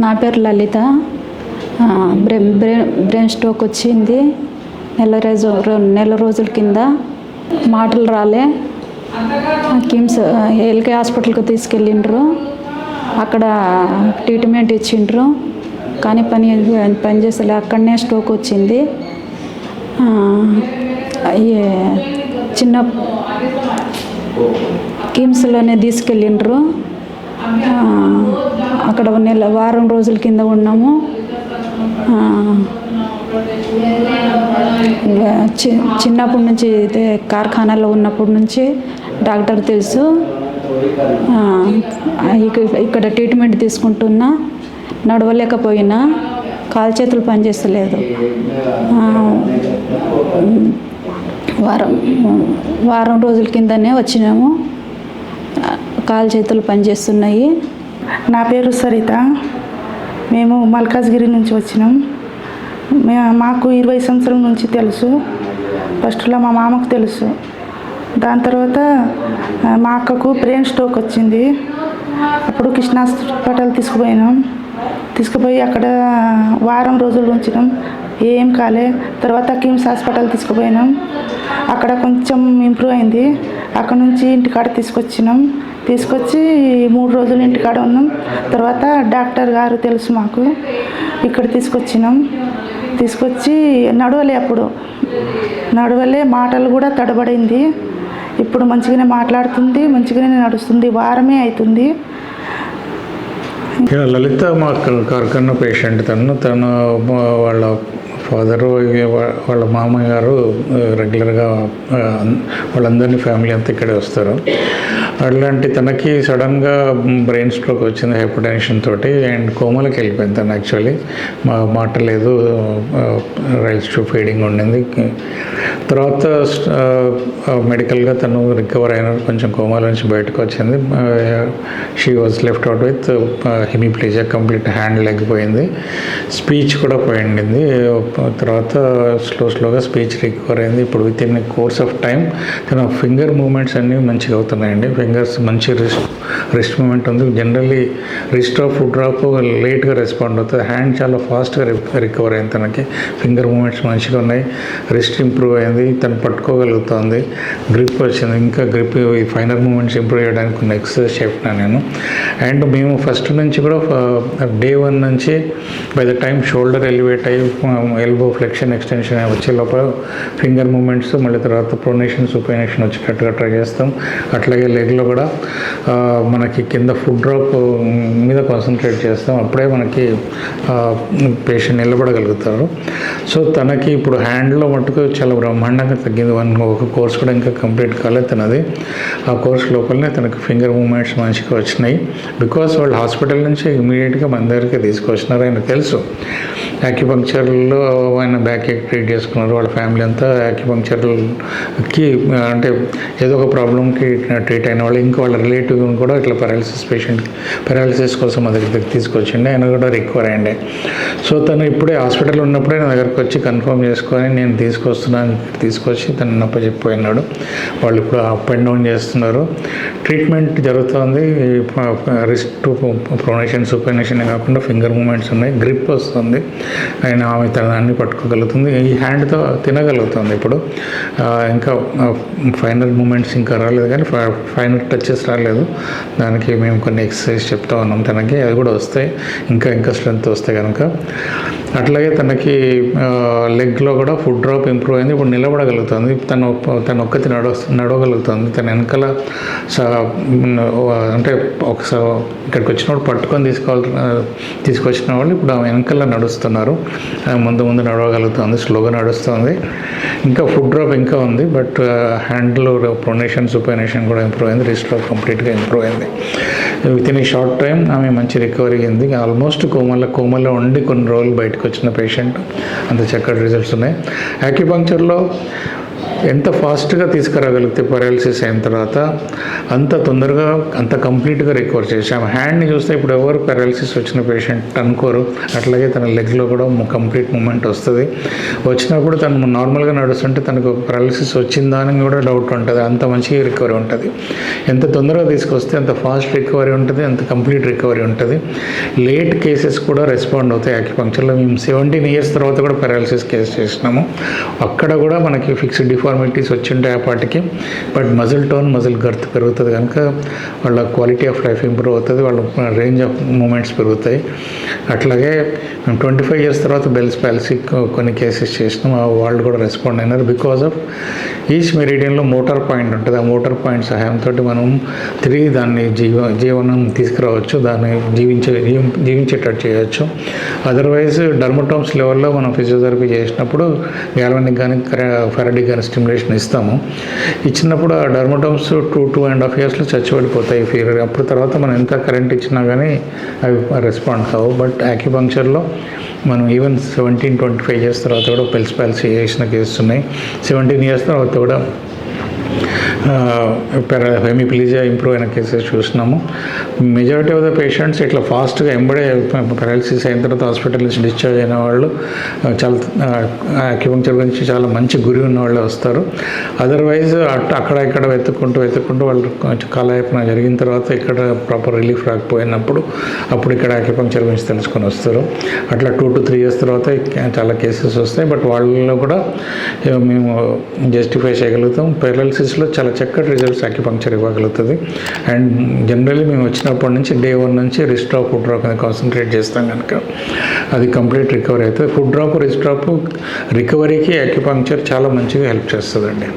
నా పేరు లలిత. Brain stroke వచ్చింది నెల రోజుల కింద. మాటలు రాలే. కిమ్స్ ఎల్కే హాస్పిటల్కి తీసుకెళ్ళిండ్రు. అక్కడ ట్రీట్మెంట్ ఇచ్చిండ్రు, కానీ పని చేస్తలే. అక్కడనే స్ట్రోక్ వచ్చింది. చిన్న కిమ్స్లోనే తీసుకెళ్ళిండ్రు. అక్కడ వారం రోజుల కింద ఉన్నాము. చిన్నప్పటి నుంచి కార్ఖానాలో ఉన్నప్పటి నుంచి డాక్టర్ తెలుసు. ఇక్కడ ట్రీట్మెంట్ తీసుకుంటున్నా. నడవలేకపోయినా, కాలు చేతులు పనిచేస్తలేదు. వారం రోజుల కిందనే వచ్చినాము. కాలు చేతులు పనిచేస్తున్నాయి. నా పేరు సరిత. మేము మల్కాజ్గిరి నుంచి వచ్చినాం. మాకు 20 సంవత్సరాల నుంచి తెలుసు. ఫస్ట్లో మా మామకు తెలుసు. దాని తర్వాత మా అక్కకు బ్రెయిన్ స్ట్రోక్ వచ్చింది. అప్పుడు కృష్ణ హాస్పిటల్ తీసుకుపోయి అక్కడ వారం రోజులు ఉంచినాం. ఏం కాలే. తర్వాత కిమ్స్ హాస్పిటల్ తీసుకుపోయినాం. అక్కడ కొంచెం ఇంప్రూవ్ అయింది. అక్కడ నుంచి ఇంటికాడ తీసుకొచ్చి 3 రోజులు ఇంటికాడ ఉన్నాం. తర్వాత డాక్టర్ గారు తెలుసు మాకు. ఇక్కడ తీసుకొచ్చి నడవలే, మాటలు కూడా తడబడింది. ఇప్పుడు మంచిగానే మాట్లాడుతుంది, మంచిగానే నడుస్తుంది. వారమే అవుతుంది. లలిత మా కార్ఖానా పేషెంట్. తను వాళ్ళ ఫాదరు, వాళ్ళ మామగారు రెగ్యులర్గా వాళ్ళందరినీ ఫ్యామిలీ అంతా ఇక్కడే వస్తారు. అట్లాంటి తనకి సడన్గా బ్రెయిన్ స్ట్రోక్ వచ్చింది హైపర్టెన్షన్ తోటి. అండ్ కోమాలకి వెళ్ళిపోయింది తను. యాక్చువల్లీ మాట లేదు, రైల్స్ టు ఫీడింగ్ ఉండింది. తర్వాత మెడికల్గా తను రికవర్ అయినారు. కొంచెం కోమాల నుంచి బయటకు వచ్చింది. She was left out with hemiplegia. Complete hand leg పోయింది. స్పీచ్ కూడా పోయింది. తర్వాత స్లోగా స్పీచ్ రికవర్ అయింది. ఇప్పుడు with in course of time తన ఫింగర్ మూమెంట్స్ అన్నీ మంచిగా అవుతున్నాయండి. ఫింగర్స్ మంచి రిస్ట్ మూమెంట్ ఉంది. Generally wrist drop, foot drop లేట్గా రెస్పాండ్ అవుతుంది. హ్యాండ్ చాలా ఫాస్ట్గా రికవర్ అయింది. తనకి ఫింగర్ మూమెంట్స్ మంచిగా ఉన్నాయి. రిస్ట్ ఇంప్రూవ్ అయింది. తను పట్టుకోగలుగుతుంది. గ్రిప్ వచ్చింది. ఇంకా గ్రిప్, ఈ ఫైనర్ మూమెంట్స్ ఇంప్రూవ్ చేయడానికి కొన్ని ఎక్సర్సైజ్ చెప్పినా నేను. అండ్ మేము ఫస్ట్ నుంచి కూడా డే 1 నుంచి by the time shoulder elevate అయ్యి ఎల్బో ఫ్లెక్షన్ ఎక్స్టెన్షన్ వచ్చే లోపల ఫింగర్ మూమెంట్స్, మళ్ళీ తర్వాత ప్రొనేషన్ సుపైనేషన్ వచ్చేటట్టుగా ట్రై చేస్తాం. అట్లాగే లెగ్లో కూడా మనకి కింద ఫుడ్ డ్రాప్ మీద కాన్సన్ట్రేట్ చేస్తాం. అప్పుడే మనకి పేషెంట్ నిలబడగలుగుతారు. సో తనకి ఇప్పుడు హ్యాండ్లో మటుకు చాలా బ్రహ్మాండంగా తగ్గింది. ఒక కోర్స్ కూడా ఇంకా కంప్లీట్ కాలేదు తనది. ఆ కోర్స్ లోపలనే తనకి ఫింగర్ మూమెంట్స్ మంచిగా వచ్చినాయి. బికాస్ వాళ్ళు హాస్పిటల్ నుంచి ఇమీడియట్గా మన దగ్గరికి తీసుకొచ్చినారు. ఆయన తెలుసు యాక్యుపంక్చర్లో ఆయన బ్యాక్ ఏక్ ట్రీట్ చేసుకున్నారు. వాళ్ళ ఫ్యామిలీ అంతా యాక్యుపంక్చర్కి అంటే ఏదో ఒక ప్రాబ్లంకి ట్రీట్ అయిన వాళ్ళు. ఇంకా వాళ్ళ రిలేటివ్ కూడా ఇట్లా పెరాలసిస్ కోసం మా దగ్గరికి తీసుకొచ్చిండే. ఆయన కూడా రికవర్ అయ్యండి. సో తను ఇప్పుడే హాస్పిటల్ ఉన్నప్పుడే నా దగ్గరకు వచ్చి కన్ఫర్మ్ చేసుకొని నేను తీసుకొచ్చి తను అప్పచెప్పిపోయినాడు. వాళ్ళు ఇప్పుడు అప్ అండ్ డౌన్ చేస్తున్నారు. ట్రీట్మెంట్ జరుగుతుంది. రిస్ట్ టు ప్రొనేషన్ సుపైనేషన్ కాకుండా ఫింగర్ మూమెంట్స్ ఉన్నాయి. గ్రిప్ వస్తుంది. ఆమె తనదాన్ని పట్టుకోగలుగుతుంది. ఈ హ్యాండ్తో తినగలుగుతుంది. ఇప్పుడు ఇంకా ఫైనల్ మూమెంట్స్ ఇంకా రాలేదు, కానీ ఫైనల్ టచెస్ రాలేదు. దానికి మేము కొన్ని ఎక్సర్సైజ్ చెప్తా ఉన్నాం తనకి. అవి కూడా వస్తాయి. ఇంకా స్ట్రెంత్ వస్తాయి కనుక. అట్లాగే తనకి లెగ్లో కూడా ఫుడ్ డ్రాప్ ఇంప్రూవ్ అయింది. ఇప్పుడు నిలబడగలుగుతుంది. తను ఒక్కటి నడవగలుగుతుంది. తన వెనకాల అంటే ఒకసారి ఇక్కడికి వచ్చినప్పుడు పట్టుకొని తీసుకొచ్చిన వాళ్ళు ఇప్పుడు ఆమె వెనకాల నడుస్తున్నారు. ముందు నడవగలుగుతుంది. స్లోగా నడుస్తుంది. ఇంకా ఫుడ్ డ్రాప్ ఇంకా ఉంది. బట్ హ్యాండ్లో ప్రొనేషన్ సుపైనేషన్ కూడా ఇంప్రూవ్ అయింది. రిస్ట్ డ్రాప్ కంప్లీట్గా ఇంప్రూవ్ అయింది. విత్ ఇన్ ఈ షార్ట్ టైం ఆమె మంచి రికవరీ అయింది. ఆల్మోస్ట్ కోమాలో ఉండి కొన్ని రోజులు బయటకు వచ్చిన పేషెంట్. అంత చక్కటి రిజల్ట్స్ ఉన్నాయి. యాక్యుపంక్చర్లో ఎంత ఫాస్ట్గా తీసుకురాగలిగితే పారాలిసిస్ అయిన తర్వాత అంత తొందరగా అంత కంప్లీట్గా రికవర్ చేసాం. హ్యాండ్ని చూస్తే ఇప్పుడు ఎవరు పారాలిసిస్ వచ్చిన పేషెంట్ అనుకోరు, అట్లాగే తన లెగ్లో కూడా కంప్లీట్ మూమెంట్ వస్తుంది. వచ్చినప్పుడు తను నార్మల్గా నడుస్తుంటే తనకు పారాలిసిస్ వచ్చిందా అని కూడా డౌట్ ఉంటుంది. అంత మంచిగా రికవరీ ఉంటుంది. ఎంత తొందరగా తీసుకొస్తే అంత ఫాస్ట్ రికవరీ ఉంటుంది, అంత కంప్లీట్ రికవరీ ఉంటుంది. లేట్ కేసెస్ కూడా రెస్పాండ్ అవుతాయి. యాక్యుపంక్చర్లో మేము 17 years తర్వాత కూడా పారాలిసిస్ కేసు చేసినాము. అక్కడ కూడా మనకి ఫిక్స్డ్ డిఫార్మిటీస్ వచ్చింటాయి అప్పటికి. But muscle tone, muscle girth పెరుగుతుంది కనుక వాళ్ళ క్వాలిటీ ఆఫ్ లైఫ్ ఇంప్రూవ్ అవుతుంది, వాళ్ళ రేంజ్ ఆఫ్ మూమెంట్స్ పెరుగుతాయి. అట్లాగే మేము 25 years తర్వాత బెల్స్ పాలసీ కొన్ని కేసెస్ చేసినాం. వాళ్ళు కూడా రెస్పాండ్ అయినారు. బికాజ్ ఆఫ్ ఈచ్ మెరిడియన్లో మోటార్ పాయింట్ ఉంటుంది. ఆ మోటార్ పాయింట్ సహాయంతో మనం తిరిగి దాన్ని జీవనం తీసుకురావచ్చు, దాన్ని జీవించేటట్టు చేయొచ్చు. అదర్వైజ్ డర్మటోమ్స్ లెవెల్లో మనం ఫిజియోథెరపీ చేసినప్పుడు గ్యాల్వానిక్ కానీ ఫెరడిక్ కానీ స్టిమ్యులేషన్ ఇస్తాము. ఇచ్చినప్పుడు ఆ డర్మటోమ్స్ 2.5 yearsలో చచ్చిపడిపోతాయి ఫీవర్. అప్పుడు తర్వాత మనం ఎంత కరెంట్ ఇచ్చినా కానీ అవి రెస్పాండ్ కావు. బట్ యాక్యుపంక్చర్లో మనం ఈవెన్ 17-25 years తర్వాత కూడా బెల్స్ పాలసీ చేసిన కేసెస్ ఉన్నాయి. 17 years తర్వాత కూడా హెమిప్లీజియా ఇంప్రూవ్ అయిన కేసెస్ చూసినాము. మెజారిటీ ఆఫ్ ద పేషెంట్స్ ఇట్లా ఫాస్ట్గా ఎంబడే పారాలిసిస్ అయిన తర్వాత హాస్పిటల్ నుంచి డిశ్చార్జ్ అయిన వాళ్ళు చాలా యాక్యుపంక్చర్ గురించి చాలా మంచి గురి ఉన్న వాళ్ళే వస్తారు. అదర్వైజ్ అక్కడ ఇక్కడ వెతుక్కుంటూ వాళ్ళు కాలయాపన జరిగిన తర్వాత ఇక్కడ ప్రాపర్ రిలీఫ్ రాకపోయినప్పుడు అప్పుడు ఇక్కడ యాక్యుపంక్చర్ గురించి తెలుసుకొని వస్తారు. అట్లా 2 to 3 years తర్వాత చాలా కేసెస్ వస్తాయి. బట్ వాళ్ళలో కూడా మేము జస్టిఫై చేయగలుగుతాం. పారాలిసిస్లో చాలా చక్కటి రిజల్ట్స్ యాక్యుపంక్చర్ ఇవ్వగలుగుతుంది. అండ్ జనరల్లీ మేము వచ్చినప్పటి నుంచి డే 1 నుంచి రిస్ట్ డ్రాప్, ఫుడ్ డ్రాప్ అనేది కాన్సన్ట్రేట్ చేస్తాం కనుక అది కంప్లీట్ రికవరీ అవుతుంది. ఫుడ్ డ్రాప్, రిస్ట్ డ్రాప్ రికవరీకి యాక్యుపంక్చర్ చాలా మంచిగా హెల్ప్ చేస్తుందండి.